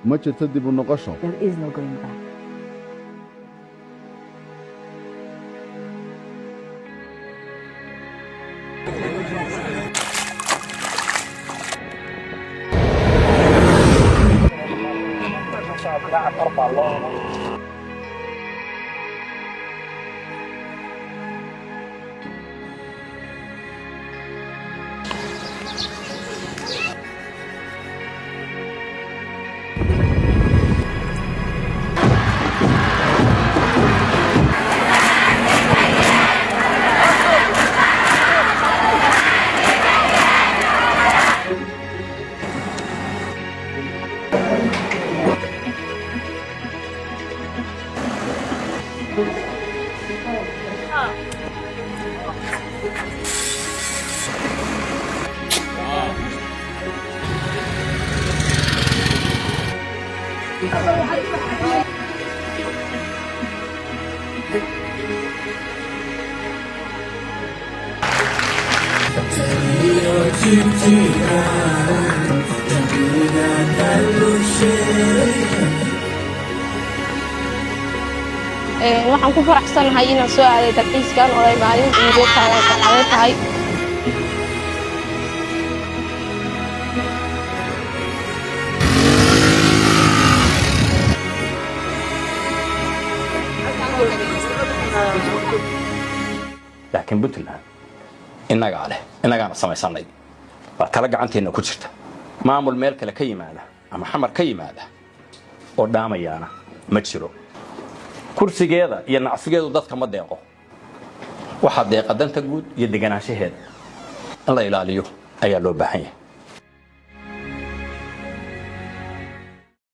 ma jirto dib u noqosho. There is no going back. waxaan ku faraxsanahay inaan soo aaday dalxiiskan oo ay maalin iigu tahay laakiin Puntland innagaana samaysanay waa kala gacanteena ku jirta maamul meel kale ka yimaada ama xamar ka yimaada oo dhaamayaana ma jiro kursigeeda iyo nacsigeedu dadka ma deeqo waxa deeqa danta guud iyo deganaanshaheeda in la ilaaliyo ayaa loo baahan yahay